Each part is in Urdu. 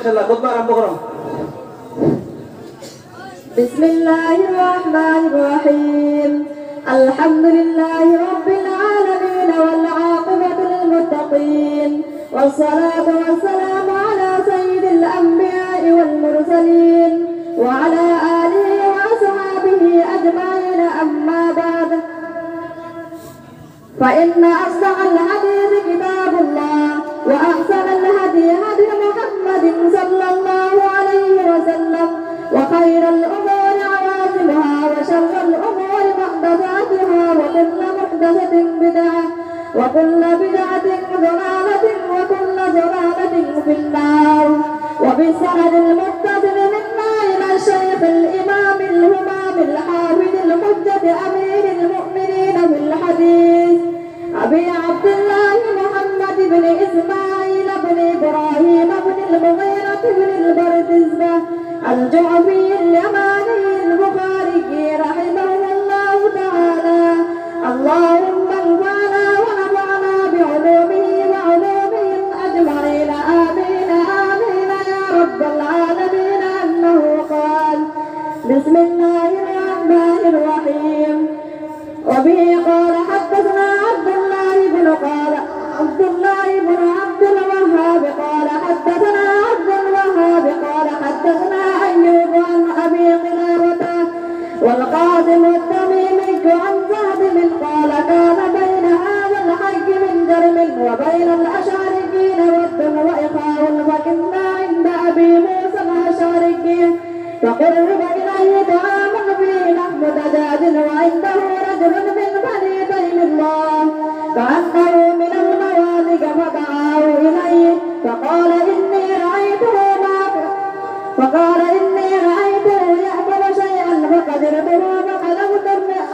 ইনশাআল্লাহ খুতবা আরম্ভ করো بسم الله الرحمن الرحيم الحمد لله رب العالمين والعاقبة للمتقين والصلاة والسلام على سيد الأنبياء والمرسلين وعلى آله وأصحابه أجمعين أما بعد فإن أصدق الحديث كتاب الله وأحسن الهدي هدي محمد صلى الله عليه وسلم وخير الأمور عوازمها وشر الأمور محدثاتها وكل محدثة بدعة وكل بدعة ضلالة وكل ضلالة في النار وبالسند المتصل منا إلى الشيخ الإمام الهمام الحافظ الحجة أمير المؤمنين في الحديث أبي عبد الله محمد بن إسماعيل بن إبراهيم بن المغيرة بن البردزبة الجعفي اليماني البخاري رحمه الله تعالى اللهم انفعنا ونفعنا بعلومه وعلومهم أجمعين آمين آمين يا رب العالمين أنه قال بسم الله الرحمن الرحيم وبه قال حدثنا عبد الله بن عبد الوهاب قال حدثنا عبد الوهاب قال حدثنا أيوب عن أبي قلابة والقاسم التميمي عن زهد قال كان بين هذا الحج من جرم وبين الأشعريين والدم وإخاء فكنا عند أبي موسى الأشعري فقرب إليه طعام فيه لحم دجاج وعنده رجل من بني تيم الله كأنه من الموالق فدعاه إليه فقال إني رأيته يأكل شيئا فقدرته فقلبت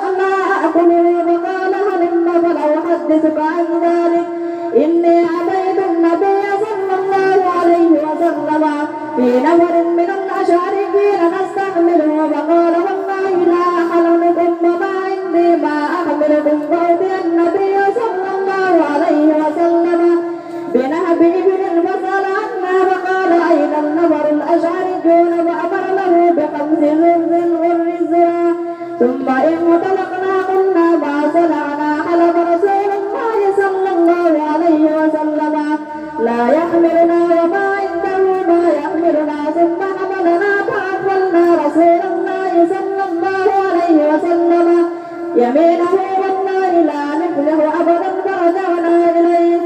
ألا أأكله فقال هلم فلو حدثك عن ذلك إني أتيت النبي صلى الله عليه وسلم في نفر من الأشعريين نستحمله فقال والله لا أحملكم وما عندي ما أحملكم فأتي النبي صلى الله عليه وسلم بنهب ابن فسأل عنا فقال أين النفر الأشعريون فأمر له بخمس غرز غرزها ثم إن انطلقنا قلنا ما صنعنا حلف رسول الله صلى الله عليه وسلم لا يحملنا وما عنده ما يحملنا ثم حملنا فأقبلنا رسول الله صلى الله عليه وسلم يمينه والله لا نفلح أبدا فرجعنا إليه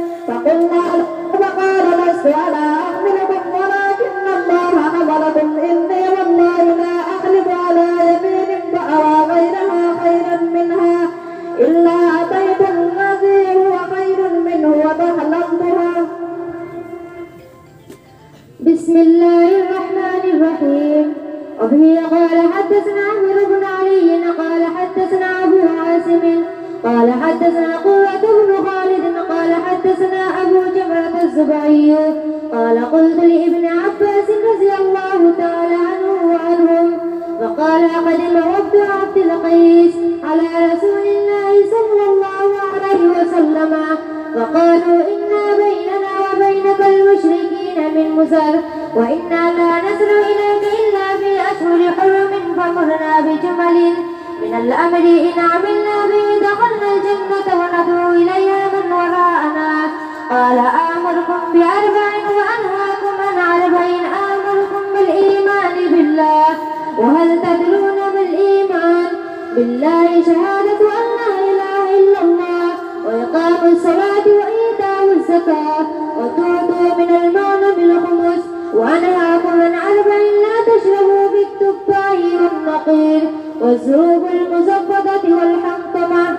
فقال لست أنا أحملكم ولكن الله حملكم إني والله لا أحلف على يمين فأرى غيرها خيرا منها إلا أتيت الذي هو خير منه وتحلمتها. بسم الله الرحمن الرحيم وبه قال حدثنا عمرو بن علي قال حدثنا أبو عاصم قال حدثنا قرة بن خالد قال حدثنا أبو جمرة الزبعي قال قلت لابن عباس رضي الله تعالى عنه وعنهم فقال قدم عبد عبد القيس على رسول الله صلى الله عليه وسلم فقالوا إنا بيننا وبينك المشركين من مزر وإنا لا نزل إليك إلا في أشهر حرم فمرنا بجمل من الأمر إن عملنا به دخلنا الجنة وندعو إليها من وراءنا قال آمركم بأربع وأنهاكم عن أربع آمركم بالإيمان بالله وهل تدرون بالإيمان بالله شهادة أن لا إله إلا الله وإقام الصلاة وإيتاء الزكاة وتعطوا من المال بالخمس وأنهاكم عن أربع لا تشربوا بالتفاح والنقير والزروب المزفدة والحنطمة.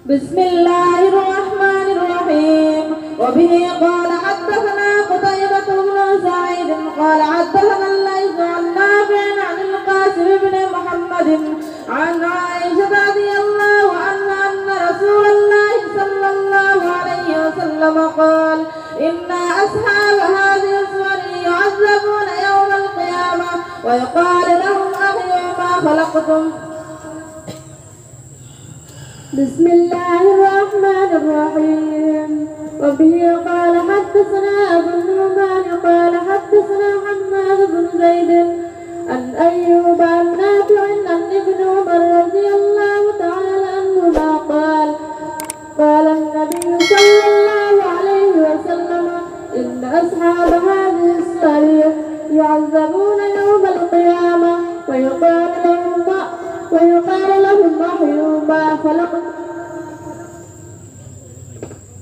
بسم الله الرحمن الرحيم وبه قال حدثنا قتيبة بن سعيد قال حدثنا الليث عن نافع عن القاسم بن محمد عن عائشة رضي الله عنها أن رسول الله صلى الله عليه وسلم قال إن أصحاب هذه الصور يعذبون يوم القيامة ويقال لهم أحيوا ما خلقتم. بسم الله الرحمن الرحيم وبه قال حدثنا أبو النعمان قال هذه الصريح يعذبون يوم القيامة ويقال لهم أحيوا ما خلقتم.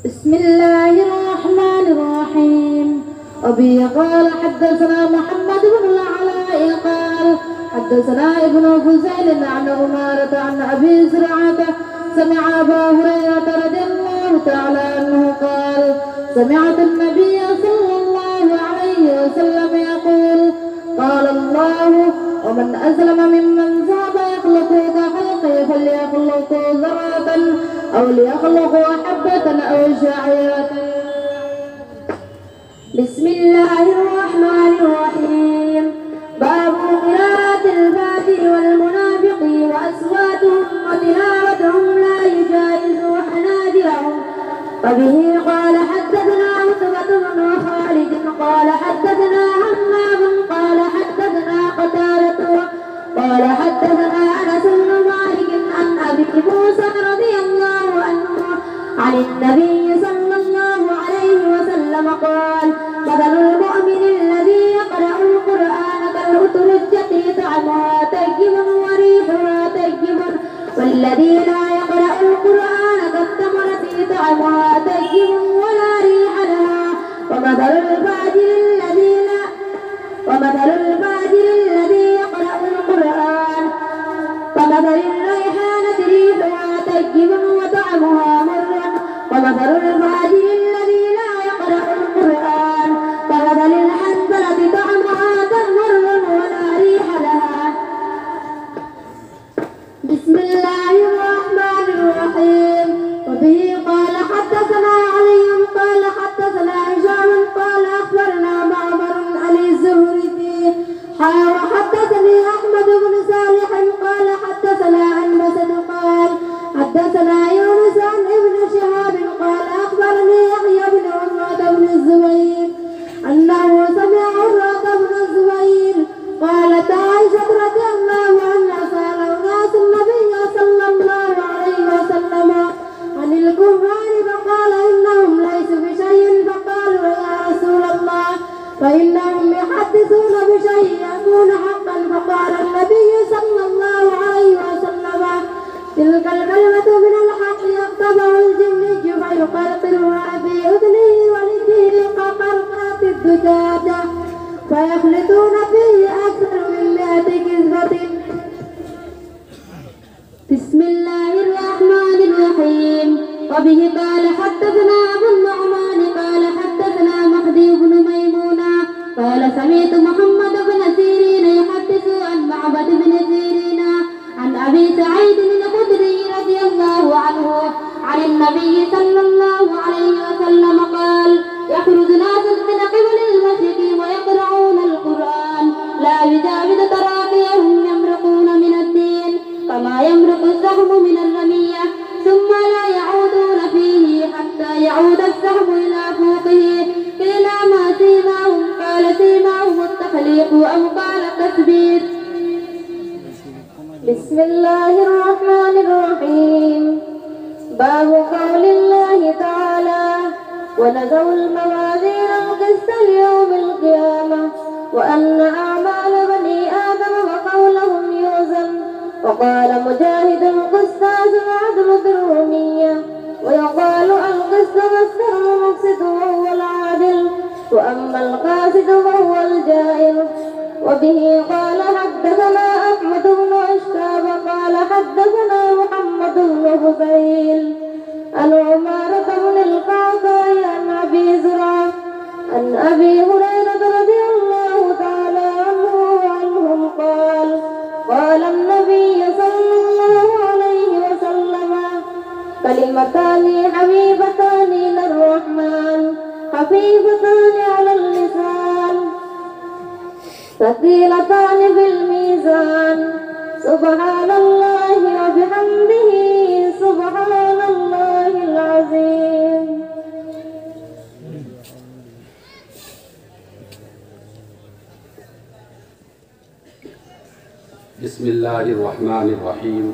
بسم الله الرحمن الرحيم. وبه قال حدثنا محمد بن العلاء قال حدثنا ابن فزيل عن عمارة عن أبي زرعة سمع أبا هريرة رضي الله تعالى عنه قال سمعت النبي صلى الله عليه وسلم يقول قال الله ومن أسلم ممن ذهب يخلق كخلقه فليخلق ذرة أو ليخلق حبة أو شعيرة. بسم الله الرحمن الرحيم. باب قراءة الفاتح والمنافق وأصواتهم وتلاوتهم لا يجاوز حناجرهم. وبه قال حدثنا عتبة بن خالد قال حدثنا همام قال حدثنا قتادة قال حدثنا أنس بن مالك عن أبي موسى رضي الله عنه عن النبي صلى الله عليه وسلم قال مثل المؤمن الذي يقرأ القرآن كالأترجة طعمها طيب وريحها طيب والذي لا يقرأ القرآن كالتمرة طعمها طيب ولا ريح لها. ومثل الفاجر الذي يقرأ القرآن كمثل الريحانة ريحها طيب وطعمها مر. ومثل الفاجر الذي لا يقرأ القرآن كمثل الحنظلة طعمها مر ولا ريح لها. بسم الله الرحمن الرحيم. وبه قال حدثنا علي قال حدثنا هشام قال أخبرنا معمر عن الزهري وحدثني أحمد بن صالح قال حدثنا عن مسد قال حدثنا يونس عن ابن شهاب قال أخبرني يحيى بن عروة بن الزبير أنه سمع عروة بن الزبير قالت عائشة رضي الله عنها سأل أناس النبي صلى الله عليه وسلم عن الكفار فقال إنهم ليسوا بشيء فقالوا يا رسول الله فإنهم يحدثون بشيء يكون حقا. فقال النبي صلى الله عليه وسلم تلك الكلمة من الحق يقتبع الجني فيقرقرها في أذنه ولده كقرقرة الدجاجة فيخلطون فيه أكثر من 100 كذبة. بسم الله الرحمن الرحيم. وبه قال حدثنا أبو النعمان قال حدثنا مهدي بن ميمونة قال سمعت محمد بن سيرين يحدث عن معبد بن سيرين عن أبي سعيد الخدري رضي الله عنه عن النبي صلى الله عليه وسلم قال يخرج ناس من قبل المشرق ويقرؤون القرآن لا يجاوز تراقيهم يمرقون من الدين كما يمرق السهم من الرمية ثم لا يعودون فيه حتى يعود السهم إلى فوقه. قيل ما سيماهم قال سيماهم التخليق أو قال التكبير. بسم الله الرحمن الرحيم. باب قول الله تعالى ونزع الموازين القسط ليوم القيامة وأن أعمال بني آدم وقولهم يوزن. وقال مجاهد القسطاس العدل بالرومية ويقال القسط مصدر المقسط وهو العادل وأما القاسط فهو الجائر. وبه قال حدثنا أحمد بن أشكاب قال حدثنا محمد بن فضيل عن عمارة بن القعقاع عن أبي زرعة عن أبي هريرة رضي الله تعالى عنه وعنهم قال قال النبي صلى الله عليه وسلم كلمتان حبيبتان إلى الرحمن خفيفتان على اللسان ثقيلتان في الميزان سبحان الله وبحمده سبحان الله العظيم. بسم الله الرحمن الرحيم.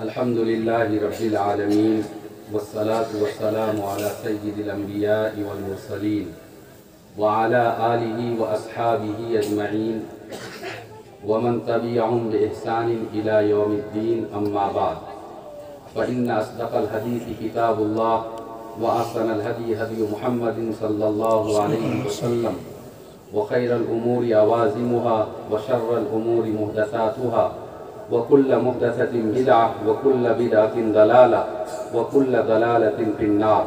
الحمد لله رب العالمين والصلاة والسلام على سيد الأنبياء والمرسلين وعلى آله وأصحابه أجمعين ومن تبعهم بإحسان إلى يوم الدين أما بعد فإن أصدق الحديث كتاب الله وأحسن الهدي هدي محمد صلى الله عليه وسلم وخير الأمور عوازمها وشر الأمور محدثاتها وكل محدثة بدعة وكل بدعة ضلالة وكل ضلالة في النار.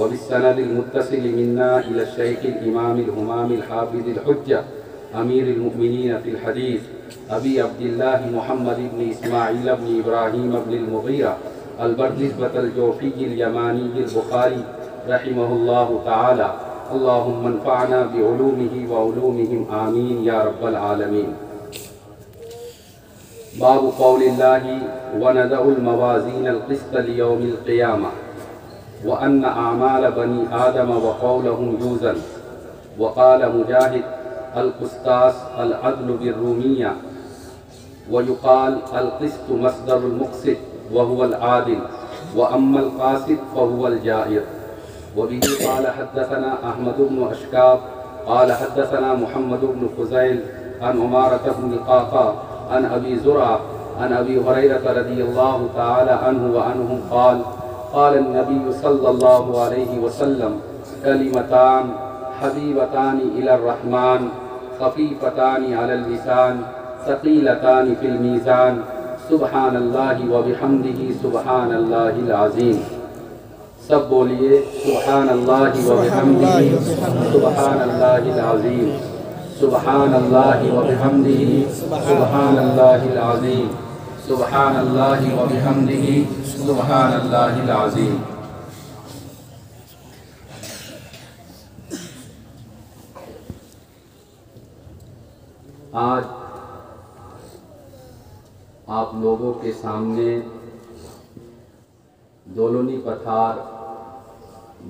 وبالسند المتصل منا إلى الشيخ الإمام الهمام الحافظ الحجة أمير المؤمنين في الحديث أبي عبد الله محمد بن إسماعيل بن إبراهيم بن المغيرة البردزبة الجوفي اليماني البخاري رحمه الله تعالى. اللهم انفعنا بعلومه وعلومهم آمين يا رب العالمين. باب قول الله ونضع الموازين القسط ليوم القيامة وأن أعمال بني آدم وقولهم يوزن. وقال مجاهد القسطاس العدل بالرومية ويقال القسط مصدر المقسط وهو العادل وأما القاسط فهو الجائر. وبه قال حدثنا أحمد بن أشكاب قال حدثنا محمد بن فزيل عن عمارة بن القعقاع عن أبي زرعة عن أبي هريرة رضي الله تعالى عنه وعنهم قال قال النبي صلى الله عليه وسلم كلمتان حبيبتان إلى الرحمن خفيفتان على اللسان ثقيلتان في الميزان سبحان الله وبحمده سبحان الله العظيم. سب بولیے سبحان اللہ وبحمدہ سبحان اللہ العظیم سبحان اللہ وبحمدہ سبحان اللہ العظیم سبحان اللہ وبحمدہ سبحان اللہ العظیم. آج آپ لوگوں کے سامنے دولونی پتھار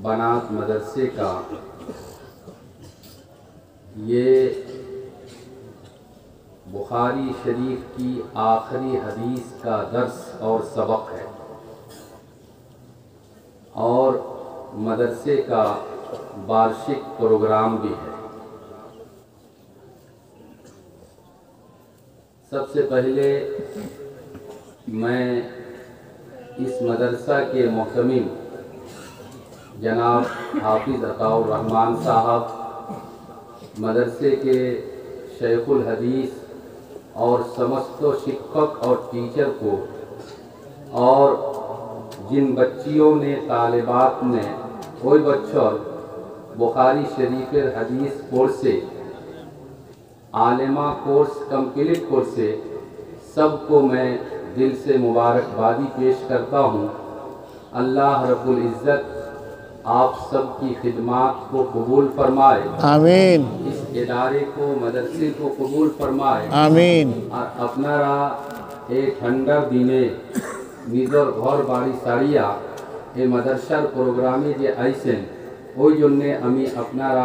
بنات مدرسے کا یہ بخاری شریف کی آخری حدیث کا درس اور سبق ہے اور مدرسے کا وارشک پروگرام بھی ہے. سب سے پہلے میں اس مدرسہ کے محتمم جناب حافظ عطاء الرحمن صاحب، مدرسے کے شیخ الحدیث اور سمست شکھک اور ٹیچر کو اور جن بچیوں نے طالبات نے کوئی بچوں بخاری شریف حدیث کورس سے عالمہ کورس کمپلیٹ کورس سے سب کو میں دل سے مبارکبادی پیش کرتا ہوں. اللہ رب العزت آپ سب کی خدمات کو قبول فرمائے آمین. اس ادارے کو مدرسے کو قبول فرمائے آمین. اور আপনারা এই ঠান্ডার দিনে নিজের ঘর বাড়ি সারিয়া এই মাদ্রাসার প্রোগ্রামে যে আইছেন ওই জন্যে আমি আপনারা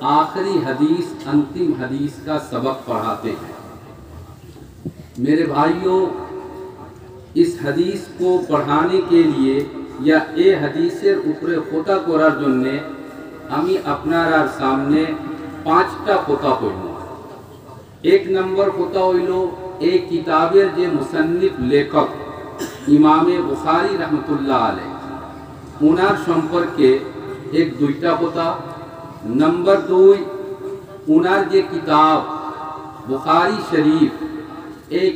آخری حدیث انتم حدیث کا سبق پڑھاتے ہیں۔ میرے بھائیوں، اس حدیث کو پڑھانے کے لیے یا اے حدیثের উপরে কথা করার জন্য আমি আপনার সামনে 5টা কথা কইব। এক নম্বর কথা হইল এই কিতাবের যে মুসান্নিফ লেখক ইমামে বুখারী রহমতুল্লাহ আলাইহি ওনার সম্পর্কে এক দুইটা কথা। নম্বর 2 ওনার যে কিতাব বুখারী শরীফ এই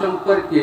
সম্পর্কে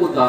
কথা।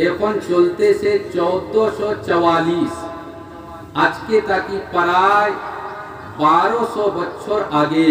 এখন চলতেছে 1444। আজকে তাকি প্রায় 1200 বছর আগে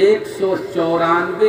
194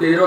13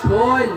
6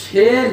6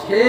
6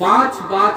5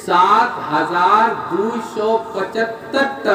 7275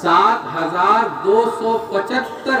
7275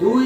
2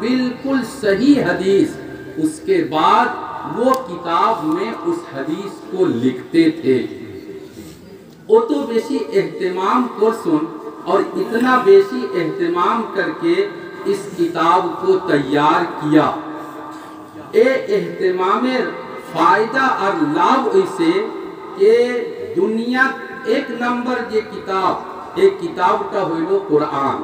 بالکل صحیح حدیث، اس کے بعد وہ کتاب میں اس حدیث کو لکھتے تھے۔ وہ تو بیشی اہتمام کرسن اور اتنا بیشی اہتمام کر کے اس کتاب کو تیار کیا۔ اے اہتمام فائدہ اور لابھ ایسے کہ دنیا ایک نمبر یہ کتاب، ایک کتاب کا ہوئلو قرآن،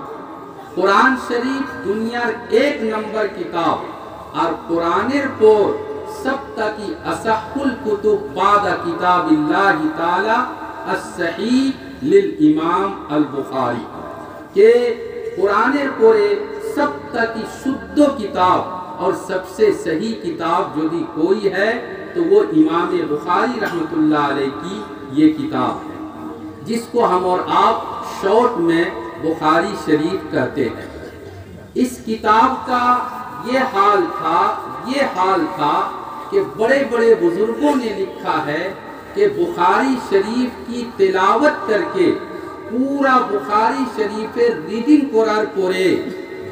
قرآن شریف دنیا ایک نمبر کتاب، اور قرآنر پور سب تکی اصح الکتب بعد کتاب اللہ تعالی الصحیح للامام البخاری، کہ قرآنر پورے سب تکی شدھ کتاب اور سب سے صحیح کتاب جو بھی کوئی ہے تو وہ امام بخاری رحمت اللہ علیہ کی یہ کتاب ہے، جس کو ہم اور آپ شارٹ میں بخاری شریف کہتے ہیں۔ اس کتاب کا یہ حال تھا کہ بڑے بڑے بزرگوں نے لکھا ہے کہ بخاری شریف کی تلاوت کر کے پورا بخاری شریف ریڈنگ قرار پورے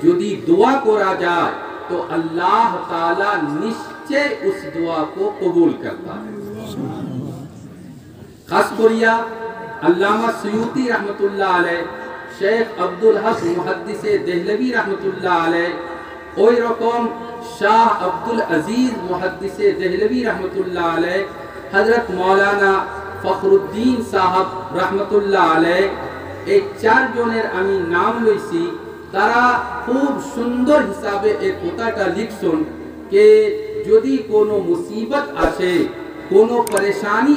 جدی دعا قرا جائے تو اللہ تعالی نشچے اس دعا کو قبول کرتا ہے۔ خاص کوریا علامہ سیوطی رحمت اللہ علیہ، شیخ عبدالحق محدث دہلوی رحمت اللہ علیہ، اوئی رقم شاہ عبدالعزیز محدث دہلوی رحمت اللہ علیہ، حضرت مولانا فخر الدین صاحب رحمت اللہ علیہ، ایک چار جونر امین نام لویسی তারা খুব সুন্দর হিসাবে এই কথাটা লিখছেন کہ যদি কোনো মুসিবত আসে, কোনো পরেশানি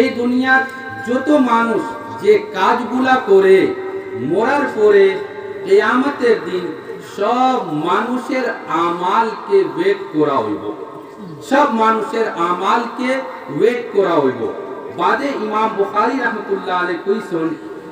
এই দুনিয়া যত মানুষ যে কাজগুলা করে মরার পরে কিয়ামতের দিন সব মানুষের আমালকে ওয়েট করা হইব, সব মানুষের আমালকে ওয়েট করা হইব। বাদে ইমাম বুখারী রাহমাতুল্লাহ আলাইহি কইছেন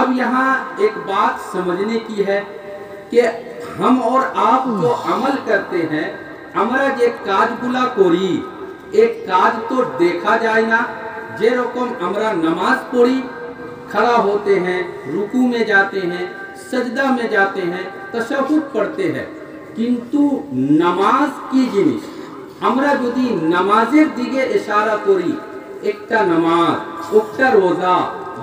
اب یہاں ایک بات سمجھنے کی ہے کہ ہم اور آپ جو عمل کرتے ہیں ہمارا ایک کاج گلا کوری ایک کاج تو دیکھا جائے نا جے رقم ہمارا نماز پڑھی کھڑا ہوتے ہیں رکوع میں جاتے ہیں سجدہ میں جاتے ہیں تشہد پڑھتے ہیں کنتو نماز کی جنس ہمارا যদি نمازের দিকে ইশারা করি একটা নামাজ একটা রোজা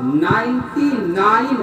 99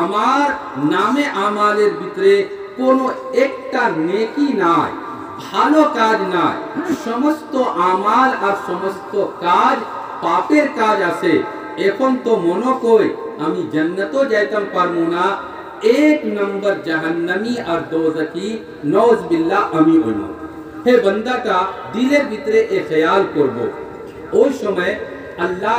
আমার নামে আমালের ভিতরে কোনো একটা নেকি নাই ভালো কাজ নাই সমস্ত আমাল আর সমস্ত কাজ পাপের কাজ আছে এখন তো মনে কই আমি জান্নাতও যাইতাম পারমু না এক নম্বর জাহান্নামী আর দোজখী নওজ বিল্লাহ আমি হইব হে বান্দাটা দিলের ভিতরে এই খেয়াল করব ওই সময় আল্লাহ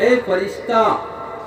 এ ফেরেশতা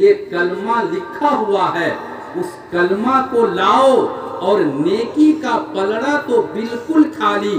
یہ کلمہ لکھا ہوا ہے اس کلمہ کو لاؤ اور نیکی کا پلڑا تو بالکل خالی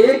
1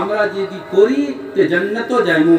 আমরা যদি করি তে জান্নাতও যাইমু।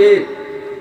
1,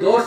10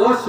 10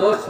10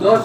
10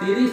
30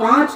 5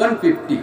150।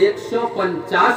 150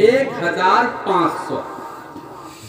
1500।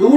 2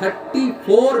34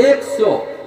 100,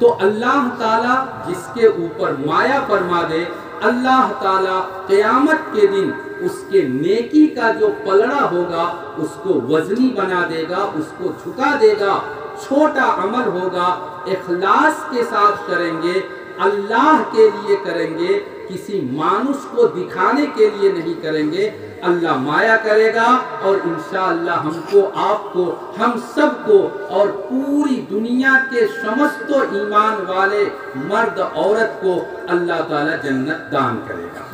تو اللہ تعالیٰ جس کے اوپر مایا فرما دے، اللہ تعالیٰ قیامت کے دن اس کے نیکی کا جو پلڑا ہوگا اس کو وزنی بنا دے گا، اس کو جھکا دے گا۔ چھوٹا عمل ہوگا، اخلاص کے ساتھ کریں گے، اللہ کے لیے کریں گے، کسی مانوس کو دکھانے کے لیے نہیں کریں گے، اللہ مایا کرے گا اور انشاءاللہ ہم کو، آپ کو، ہم سب کو اور پوری دنیا کے سمست ایمان والے مرد عورت کو اللہ تعالی جنت دان کرے گا۔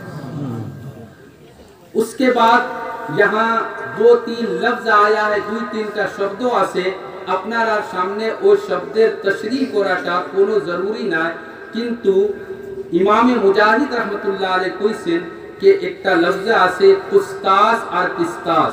اس کے بعد یہاں 2-3 لفظ آیا ہے، 2-3 کا شبدوں آسے আপনারা সামনে ওই শব্দের তশরিহ করাটা কোনো জরুরি নাই, কিন্তু ইমামে মুজাহিদ রহমতুল্লাহ আলাইহি কইছেন যে একটা লফজ আছে কুস্তাস আর কিস্তাস,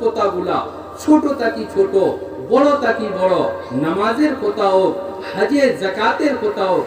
কথাগুলা, ছোট থাকি ছোট, বড় থাকি বড়, নামাজের কথা হোক, হজের যাকাতের কথা হোক,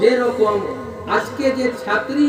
যে রকম আজকে যে ছাত্রী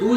2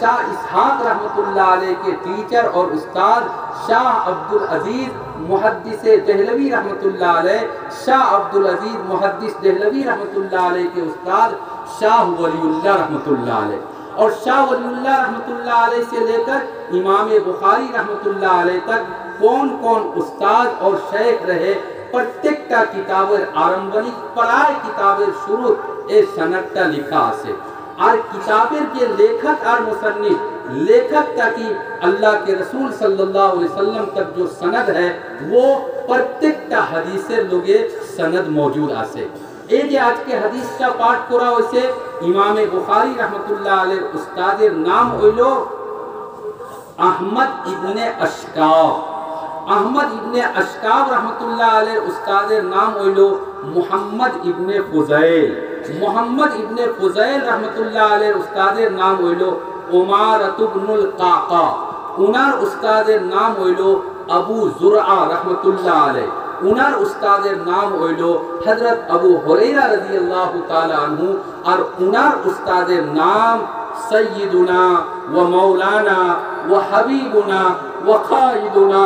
شاہ اسحاق رحمۃ اللہ علیہ کے ٹیچر اور استاد شاہ عبدالعزیز محدث دہلوی رحمۃ اللہ علیہ، شاہ عبدالعزیز محدث دہلوی رحمۃ اللہ علیہ کے استاد شاہ ولی اللہ رحمۃ اللہ علیہ، اور شاہ ولی اللہ رحمۃ اللہ علیہ سے لے کر امام بخاری رحمۃ اللہ علیہ تک کون کون استاد اور شیخ رہے، پرتیکٹا کتابر آرمبنی پرائے کتابر شروع اے سنٹا لکھا سے، اور کتابر کے لیکھک اور مصنف لیکھک تاکہ اللہ کے رسول صلی اللہ علیہ وسلم تک جو سند ہے وہ پرتیکٹا حدیث لوگے سند موجود آسے۔ اے جے آج کے حدیث کا پاٹ کرا اسے امام بخاری رحمت اللہ علیہ استاد نام ہوئلو احمد ابن اشکاب، احمد ابن اشکاب رحمت اللہ علیہ استاد نام ہوئلو محمد ابن فضیل، محمد ابن فضیل رحمت اللہ علیہ استاد نام ہوئلو عمارت ابن القعقاع، انار استاد نام ہوئلو ابو زرعہ رحمت اللہ علیہ، انار استاد نام ہوئلو حضرت ابو ہریرہ رضی اللہ تعالی عنہ، اور انار استاد نام سیدنا و مولانا و حبیبنا و قائدنا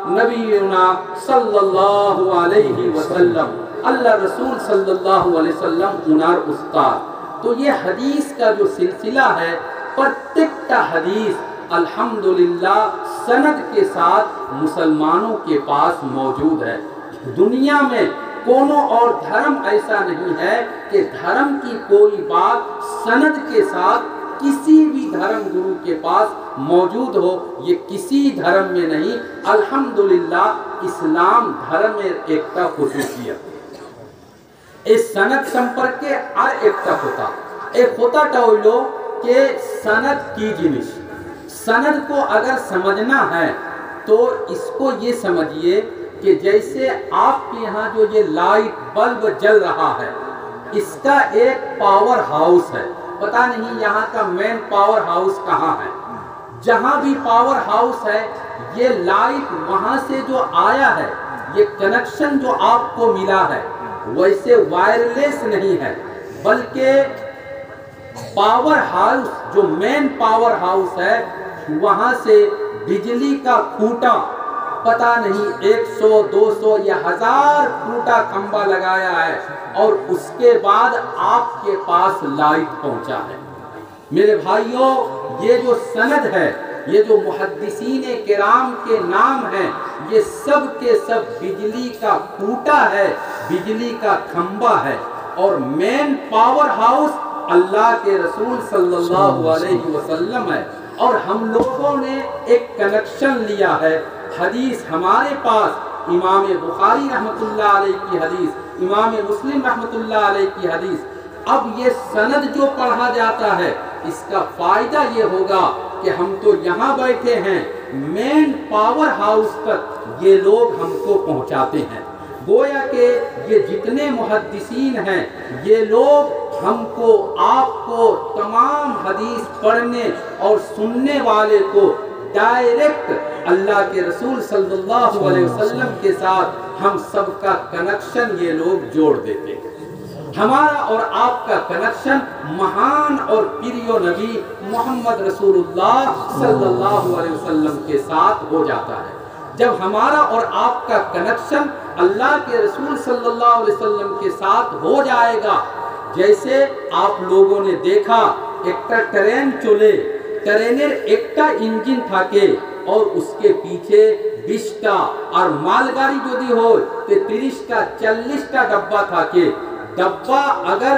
نبینا صلی اللہ علیہ وسلم، اللہ رسول صلی اللہ علیہ وسلم انار استاد۔ تو یہ حدیث کا جو سلسلہ ہے پرتیکٹا حدیث الحمدللہ سند کے ساتھ مسلمانوں کے پاس موجود ہے۔ دنیا میں کونوں اور دھرم ایسا نہیں ہے کہ دھرم کی کوئی بات سند کے ساتھ کسی بھی دھرم گرو کے پاس موجود ہو، یہ کسی دھرم میں نہیں۔ الحمدللہ اسلام دھرم میں ایکتا خصوصیت اس سند سمپرک کے اور ایکتا ہوتا ایک ہوتا ٹاولو کہ سند کی جنس، سند کو اگر سمجھنا ہے تو اس کو یہ سمجھیے کہ جیسے آپ کے یہاں جو یہ لائٹ بلب جل رہا ہے اس کا ایک پاور ہاؤس ہے، پتہ نہیں یہاں کا مین پاور ہاؤس کہاں ہے، جہاں بھی پاور ہاؤس ہے یہ لائٹ وہاں سے جو آیا ہے، یہ کنیکشن جو آپ کو ملا ہے ویسے وائرلیس نہیں ہے، بلکہ پاور ہاؤس جو مین پاور ہاؤس ہے وہاں سے بجلی کا کھوٹا پتہ نہیں 100 200 یا 1000 کھوٹا کھمبا لگایا ہے اور اس کے بعد آپ کے پاس لائٹ پہنچا ہے۔ میرے بھائیوں یہ جو سند ہے، یہ جو محدثین کرام کے نام ہیں، یہ سب کے سب بجلی کا کھوٹا ہے، بجلی کا کھمبا ہے، اور مین پاور ہاؤس اللہ کے رسول صلی اللہ علیہ وسلم ہے۔ اور ہم لوگوں نے ایک کنیکشن لیا ہے، حدیث ہمارے پاس امام بخاری رحمت اللہ علیہ کی حدیث، امام مسلم رحمت اللہ علیہ کی حدیث، اب یہ سند جو پڑھا جاتا ہے اس کا فائدہ یہ ہوگا کہ ہم تو یہاں بیٹھے ہیں، مین پاور ہاؤس تک یہ لوگ ہم کو پہنچاتے ہیں۔ گویا کہ یہ جتنے محدثین ہیں یہ لوگ ہم کو، آپ کو، تمام حدیث پڑھنے اور سننے والے کو ڈائریکٹ اللہ کے رسول صلی اللہ علیہ وسلم کے ساتھ ہم سب کا کنیکشن یہ لوگ جوڑ دیتے ہیں۔ ہمارا اور آپ کا کنیکشن مہان اور پیریو نبی محمد رسول اللہ صلی اللہ علیہ وسلم کے ساتھ ہو جاتا ہے۔ جب ہمارا اور آپ کا کنیکشن اللہ کے رسول صلی اللہ علیہ وسلم کے ساتھ ہو جائے گا، جیسے آپ لوگوں نے دیکھا ایک ٹرین چلے، ٹرینر ایک انجن تھا کے اور اس کے پیچھے 20 اور مال گاڑی جو دی ہو 30 40 ڈبہ تھا کے، ڈبہ اگر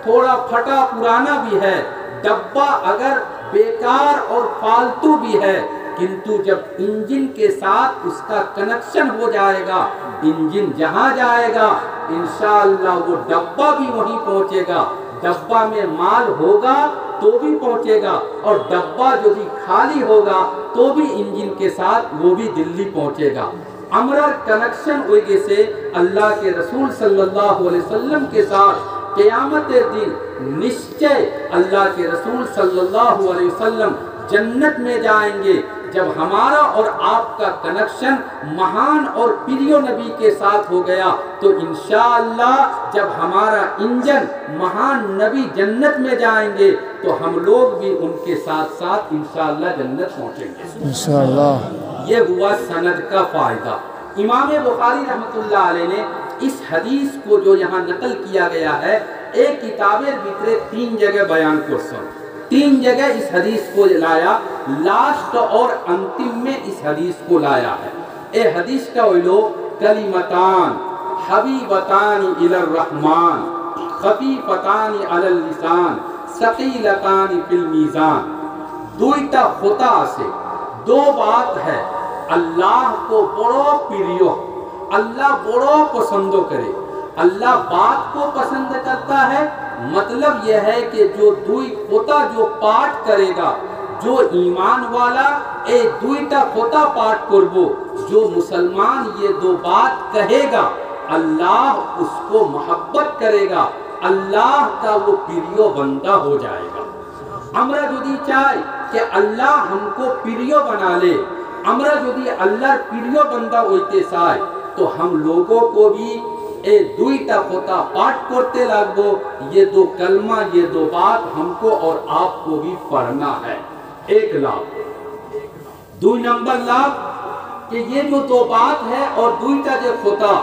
تھوڑا پھٹا پرانا بھی ہے، ڈبہ اگر بیکار اور فالتو بھی ہے، کنتو جب انجن کے ساتھ اس کا کنیکشن ہو جائے گا، انجن جہاں جائے گا انشاءاللہ وہ ڈبہ بھی وہیں پہنچے گا، ڈبہ میں مال ہوگا تو بھی پہنچے گا، اور ڈبہ جو بھی خالی ہوگا تو بھی انجن کے ساتھ وہ بھی دلی پہنچے گا۔ امرر کنیکشن ہوئے سے اللہ کے رسول صلی اللہ علیہ وسلم کے ساتھ قیامت دن نشچے اللہ کے رسول صلی اللہ علیہ وسلم جنت میں جائیں گے۔ جب ہمارا اور آپ کا کنیکشن مہان اور پیریو نبی کے ساتھ ہو گیا تو انشاءاللہ جب ہمارا انجن مہان نبی جنت میں جائیں گے تو ہم لوگ بھی ان کے ساتھ ساتھ انشاءاللہ جنت پہنچیں گے انشاءاللہ۔ یہ ہوا سند کا فائدہ۔ امام بخاری رحمۃ اللہ علیہ نے اس حدیث کو جو یہاں نقل کیا گیا ہے ایک کتابیں بھیترے 3 جگہ بیان کرسن، 3 جگہ اس حدیث کو لایا، لاسٹ اور انتم میں اس حدیث کو لایا ہے۔ اے حدیث کا ویلو کلمتان حبیبتان الی الرحمن خفیفتان علی اللسان ثقیلتان فی المیزان۔ دوئیتا خطا سے 2 بات ہے اللہ کو بڑو پیریو، اللہ بڑو پسندو کرے۔ اللہ بات کو پسند کرتا ہے، مطلب یہ ہے کہ جو دوئی خطا جو پاٹ کرے گا، جو ایمان والا اے دوئیتا خطا پاٹ کربو، جو مسلمان یہ 2 بات کہے گا اللہ اس کو محبت کرے گا، اللہ کا وہ پیریو بندہ ہو جائے گا۔ ہمرا جدی چاہے کہ اللہ ہم کو پیریو بنا لے، ہمرا جدی اللہ پیریو بندہ ہوئیتے سائے تو ہم لوگوں کو بھی اے دوئیتا خطا پاٹ کرتے لگو، یہ 2 کلمہ یہ 2 بات ہم کو اور آپ کو بھی پڑھنا ہے۔ 1 لابھ 2 نمبر لابھ کہ یہ جو 2 بات ہے اور دوئیتا جو خطا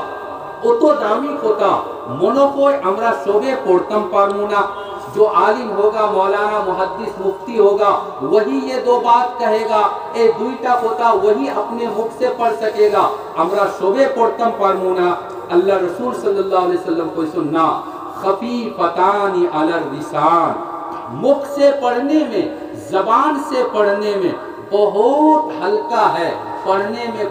او تو دامی خطا منو کوئی امرا صوبے پورتم پارمونا، جو عالم ہوگا مولانا محدث مفتی ہوگا وہی یہ 2 بات کہے گا، اے دوئیتا خطا وہی اپنے مکھ سے پڑھ سکے گا، امرا صوبے پورتم پارمونا۔ اللہ رسول صلی اللہ علیہ وسلم کو سننا خفیفتان علی اللسان، مکھ سے پڑھنے میں زبان سے پڑھنے میں بہت ہلکا ہے، پڑھنے میں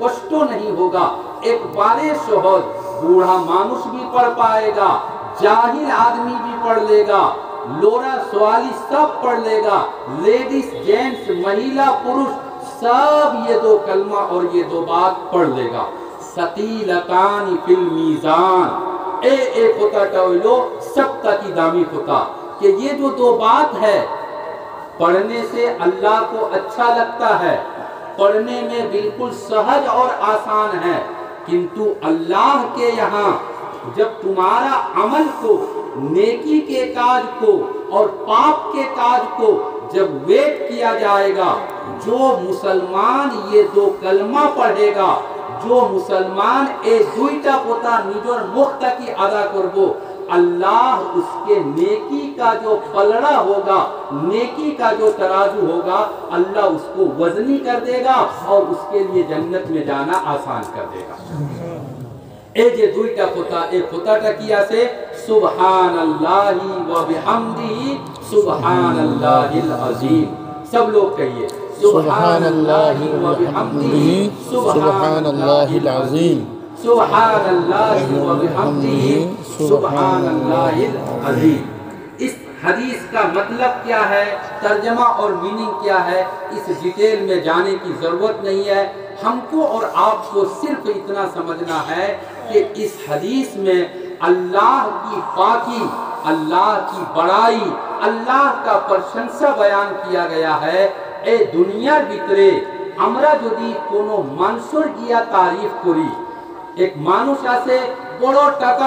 کشتو نہیں ہوگا۔ ایک بارے شہد بوڑھا مانوس بھی پڑھ پائے گا، جاہل آدمی بھی پڑھ لے گا، لورا سوالی سب پڑھ لے گا، لیڈیز جینٹس مہیلا پروش سب یہ 2 کلمہ اور یہ 2 بات پڑھ لے گا۔ ثقیلتان فی المیزان، اے خطا ٹوئلو سب کی دامی خطا کہ یہ جو 2 بات ہے پڑھنے سے اللہ کو اچھا لگتا ہے، پڑھنے میں بالکل سہج اور آسان ہے، کنتو اللہ کے یہاں جب تمہارا عمل کو نیکی کے کاج کو اور پاپ کے کاج کو جب ویٹ کیا جائے گا، جو مسلمان یہ 2 کلمہ پڑھے گا، جو مسلمان اے دوئیتا خطا نجور مختہ کی ادا کربو، اللہ اس کے نیکی کا جو پلڑا ہوگا، نیکی کا جو ترازو ہوگا، اللہ اس کو وزنی کر دے گا اور اس کے لیے جنت میں جانا آسان کر دے گا۔ اے جے دوئیتا خطا اے خطا تا کیا سے سبحان اللہ و بحمدہ سبحان اللہ العظیم، سب لوگ کہیے سبحان اللہ و بحمدہ سبحان اللہ العظیم، سبحان اللہ و بحمدہ سبحان اللہ العظیم۔ اس حدیث کا مطلب کیا ہے، ترجمہ اور میننگ کیا ہے، اس ڈیٹیل میں جانے کی ضرورت نہیں ہے۔ ہم کو اور آپ کو صرف اتنا سمجھنا ہے کہ اس حدیث میں اللہ کی پاکی، اللہ کی بڑائی، اللہ کا پرشنسا بیان کیا گیا ہے۔ اے دنیا بھیترے আমরা যদি কোনো মানুষের গিয়া তারিফ করি, এক মানুষ আছে বড় টাকা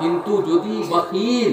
কিন্তু যদি বখিল,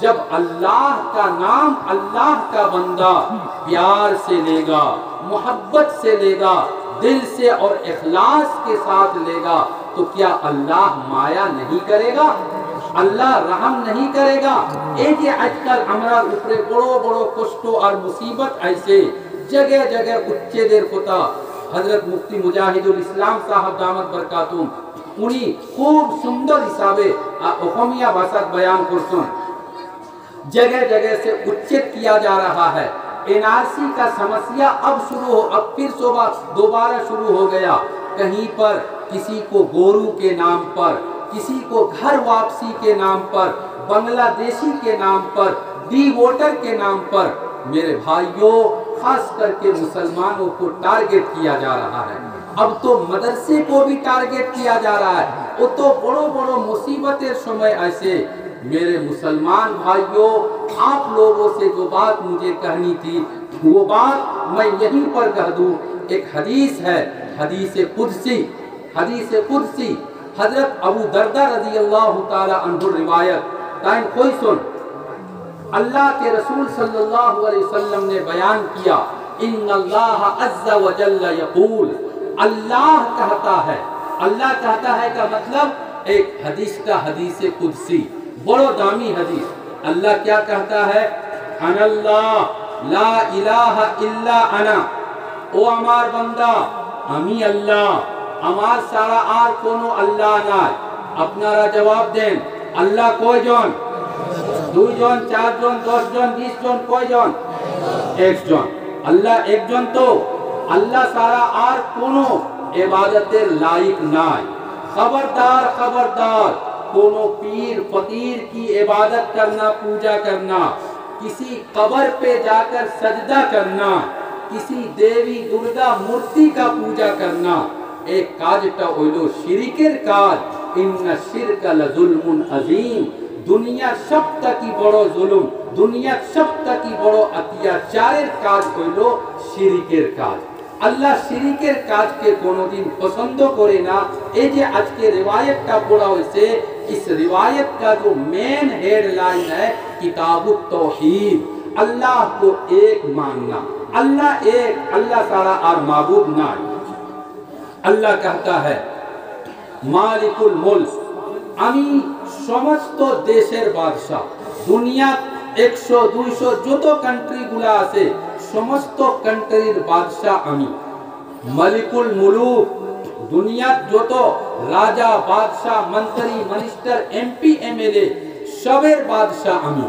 جب اللہ کا نام اللہ کا بندہ پیار سے لے گا، محبت سے لے گا، دل سے اور اخلاص کے ساتھ لے گا، تو کیا اللہ مایا نہیں کرے گا؟ اللہ رحم نہیں کرے گا؟ ایک آج کل ہمارا اوپر بڑو بڑو کشٹو اور مصیبت ایسے جگہ جگہ اچھے دیر ہوتا۔ حضرت مفتی مجاہد الاسلام صاحب دامت برکاتہم انہی خوب سندر حسابے اقومیہ بھاشات بیان کرسن، جگہ جگہ سے اچھت کیا جا رہا ہے۔ NRC کا سمسیا اب پھر دوبارہ شروع ہو گیا۔ کہیں پر کسی کو گورو کے نام پر، کسی کو گھر واپسی کے نام پر، بنگلہ دیشی کے نام پر، ڈی ووٹر کے نام پر، میرے بھائیوں خاص کر کے مسلمانوں کو ٹارگٹ کیا جا رہا ہے۔ اب تو مدرسے کو بھی ٹارگٹ کیا جا رہا ہے۔ وہ تو بڑو بڑو مصیبتیں سمے ایسے۔ میرے مسلمان بھائیوں، آپ لوگوں سے جو بات مجھے کہنی تھی وہ بات میں یہیں پر کہہ دوں۔ ایک حدیث ہے، حدیث قدسی، حضرت ابو دردہ رضی اللہ تعالی عنہ روایت تائیں کوئی سن، اللہ کے رسول صلی اللہ علیہ وسلم نے بیان کیا، ان اللہ عز و جل یقول، اللہ کہتا ہے کا مطلب ایک حدیث کا حدیث قدسی، بڑو دامی حدیث۔ اللہ کیا کہتا ہے؟ ان اللہ لا الہ الا انا، او ہمار بندہ امی اللہ، ہمار سارا آر کونو اللہ نائے۔ اپنارا جواب دیں، اللہ کوئی جون؟ 2 جون، 4 جون، 10 جون، 20 جون، کوئی جون؟ 1 جون۔ اللہ ایک جون تو اللہ سارا آر کونو عبادت لائق نائے۔ خبردار کونو پیر فقیر کی عبادت کرنا، پوجا کرنا، کسی قبر پہ جا کر سجدہ کرنا، کسی دیوی درگا مورتی کا پوجا کرنا ایک کاجتا اویلو شرکر کاج، ان شرک لظلم عظیم، دنیا سب تکی بڑو ظلم، دنیا سب تکی بڑو اتیاچار کاج اویلو شرکر کاج۔ اللہ شرکر کاج کے کونو دن پسندو کرے نا۔ اے جے آج کے روایت کا پڑا ہوئے، اس روایت کا جو مین ہیڈ لائن ہے کتاب التوحید، اللہ کو ایک ماننا، اللہ ایک، اللہ سارا اور معبود نہ۔ اللہ کہتا ہے مالک الملک، امی সমস্ত দেশের বাদশা, দুনিয়া 100 200 যত কান্ট্রি গুলা আছে সমস্ত কান্ট্রির বাদশা আমি। মালিকুল মুলুক, দুনিয়ার যত রাজা বাদশা মন্ত্রী মিনিস্টার এমপি এমএলএ সবের বাদশা আমি।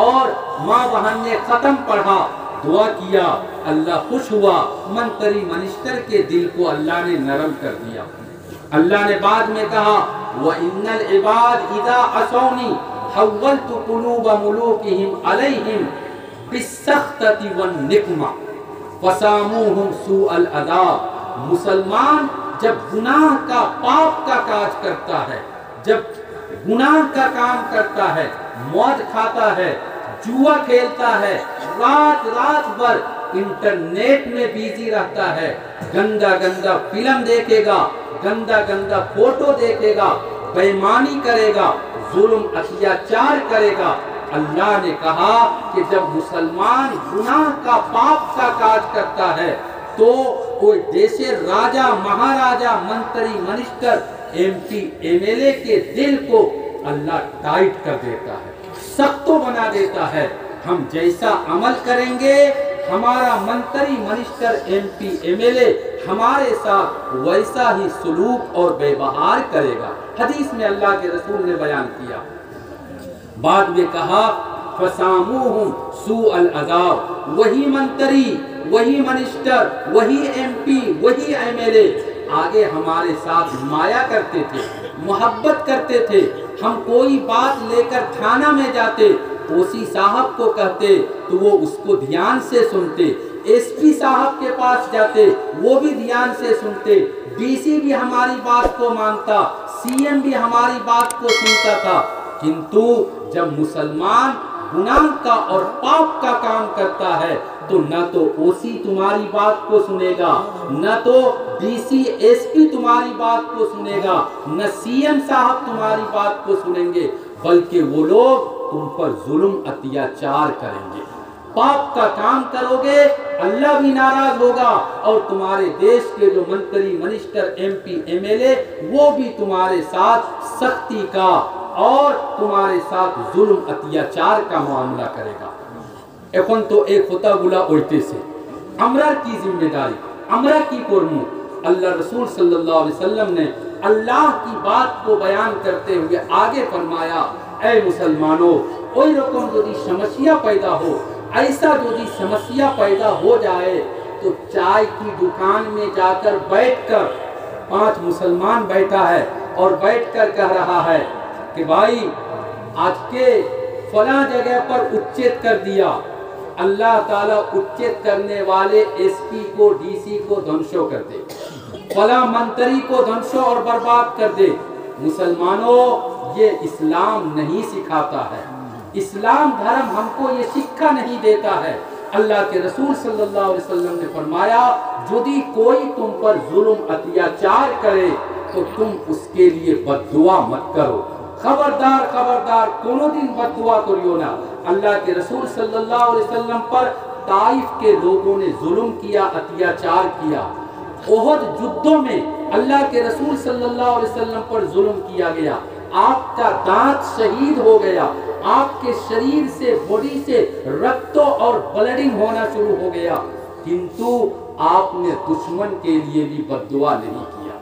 اور ماں بہن نے ختم پڑھا، دعا کیا، اللہ خوش ہوا، منتری منسٹر کے دل کو اللہ نے نرم کر دیا۔ اللہ نے بعد میں کہا وَإِنَّ الْعِبَادِ إِذَا عَصَوْنِي حَوَّلْتُ قُلُوبَ مُلُوكِهِمْ عَلَيْهِمْ بِالسَّخْطَةِ وَالنِّقْمَةِ فَسَامُوهُمْ سُوءَ الْعَذَابِ۔ مسلمان جب گناہ کا، پاپ کا کاج کرتا ہے، جب گناہ کا کام کرتا ہے، موت کھاتا ہے، جوا کھیلتا ہے، رات رات بھر انٹرنیٹ میں بیزی رہتا ہے، گندا گندا فلم دیکھے گا، گندا گندا فوٹو دیکھے گا، بے ایمانی کرے گا، ظلم اتیاچار کرے گا، اللہ نے کہا کہ جب مسلمان گناہ کا، پاپ کا کاج کرتا ہے تو کوئی جیسے راجہ، مہاراجہ، منتری minister, M P, M L A کے دل کو اللہ ٹائٹ کر دیتا ہے، سخت بنا دیتا ہے۔ ہم جیسا عمل کریں گے ہمارا منتری minister, M P, M L A ہمارے ساتھ ویسا ہی سلوک اور ویوہار کرے گا۔ حدیث میں اللہ کے رسول نے بیان کیا، بعد میں کہا فَسَامُوهُمْ سُوءَ الْعَذَابِ۔ وہی منتری، وہی منسٹر، وہی ایم پی، وہی ایم ایل اے آگے ہمارے ساتھ مایا کرتے تھے، محبت کرتے تھے۔ ہم کوئی بات لے کر تھانہ میں جاتے، اوسی صاحب کو کہتے تو وہ اس کو دھیان سے سنتے، ایس پی صاحب کے پاس جاتے وہ بھی دھیان سے سنتے، ڈی سی بھی ہماری بات کو مانتا، سی ایم بھی ہماری بات کو سنتا تھا۔ کنتو جب مسلمان گناہ کا اور پاپ کا کام کرتا ہے تو نہ تو او سی تمہاری بات کو سنے گا، نہ تو ڈی سی، ایس پی تمہاری بات کو سنے گا، نہ سی ایم صاحب تمہاری بات کو سنیں گے، بلکہ وہ لوگ تم پر ظلم اتیاچار کریں گے۔ پاپ کا کام کرو گے اللہ بھی ناراض ہوگا، اور تمہارے دیش کے جو منتری minister, M P, M L A وہ بھی تمہارے ساتھ سختی کا اور تمہارے ساتھ ظلم اتیاچار کا معاملہ کرے گا۔ এখন তো এই কথাগুলা উঠতেছে, আমরার কি জিম্মেদারি, আমরা কি করব? اللہ رسول صلی اللہ علیہ وسلم نے اللہ کی بات کو بیان کرتے ہوئے آگے فرمایا اے مسلمانوں کوئی رقم جدی سمسیا پیدا ہو, ایسا جدی سمسیا پیدا ہو جائے تو چائے کی دکان میں جا کر بیٹھ کر, 5 مسلمان بیٹھا ہے اور بیٹھ کر کہہ رہا ہے کہ بھائی آج کے فلاں جگہ پر اچیت کر دیا, اللہ تعالیٰ اچیت کرنے والے ایس پی کو, ڈی سی کو دھنشو کر دے, فلاں منتری کو دھنشو اور برباد کر دے. مسلمانوں یہ اسلام نہیں سکھاتا ہے, اسلام دھرم ہم کو یہ سکھا نہیں دیتا ہے. اللہ کے رسول صلی اللہ علیہ وسلم نے فرمایا جدی کوئی تم پر ظلم اتیاچار کرے تو تم اس کے لیے بد دعا مت کرو, خبردار خبردار کونو دن بد دعا کریو نا. اللہ کے رسول صلی اللہ علیہ وسلم پر طائف کے لوگوں نے ظلم کیا, اتیاچار کیا. احد جدوں میں اللہ کے رسول صلی اللہ علیہ وسلم پر ظلم کیا گیا, آپ کا دانت شہید ہو گیا, آپ کے شریر سے, باڈی سے رکتوں اور بلڈنگ ہونا شروع ہو گیا, کنتو آپ نے دشمن کے لیے بھی بد دعا نہیں کیا,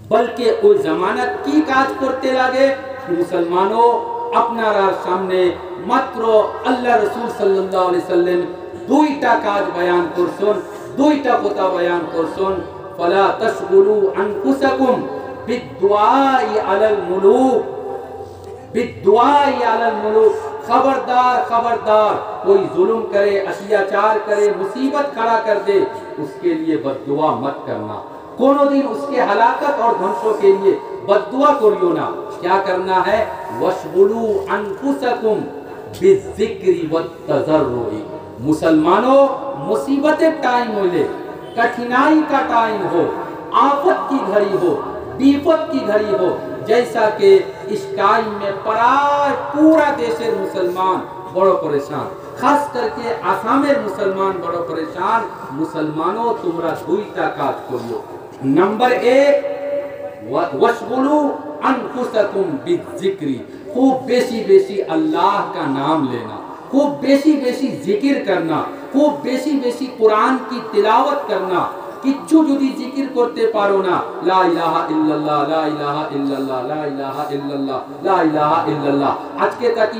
بلکہ وہ ضمانت کی کاج کرتے لگے. مسلمانوں اپنا راہ سامنے ماتر اللہ رسول صلی اللہ علیہ وسلم دوئیٹا کاج بیان کرسن, دوئیٹا قطع بیان کرسن. فلا تشغلوا انفسکم بالدعاء علی الملوک, بالدعاء علی الملوک. خبردار خبردار کوئی ظلم کرے, اتیاچار کرے, مصیبت کھڑا کر دے, اس کے لیے بد دعا مت کرنا. کونو دن اس کے ہلاکت اور دھنسوں کے لیے بد دعا کریو نا. کیا کرنا ہے؟ وَاشْغُلُوا أَنفُسَكُمْ بِالذِّكْرِ وَالتَّضَرُّعِ. مسلمانوں مصیبت ٹائم ہو لے, کٹھنائی کا ٹائم ہو, آفت کی گھڑی ہو, بیفت کی گھڑی ہو, جیسا کہ اس ٹائم میں پورا دیشر مسلمان بڑو پریشان, خاص کر کے آسامر مسلمان بڑو پریشان. مسلمانوں تمہرا دوئیٹا کاج کریو. نمبر 1 وَاشْغُلُوا أَنفُسَكُمْ بِالذِّكْرِ, خوب بیشی بیشی اللہ کا نام لینا, خوب بیشی بیشی ذکر کرنا, خوب بیشی بیشی قرآن کی تلاوت کرنا, কিচ্ছু যদি জিকির করতে পারো না, লা ইলাহা ইল্লাল্লাহ, লা ইলাহা ইল্লাল্লাহ, লা ইলাহা ইল্লাল্লাহ, লা ইলাহা ইল্লাল্লাহ। আজকে তাকি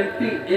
MP,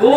2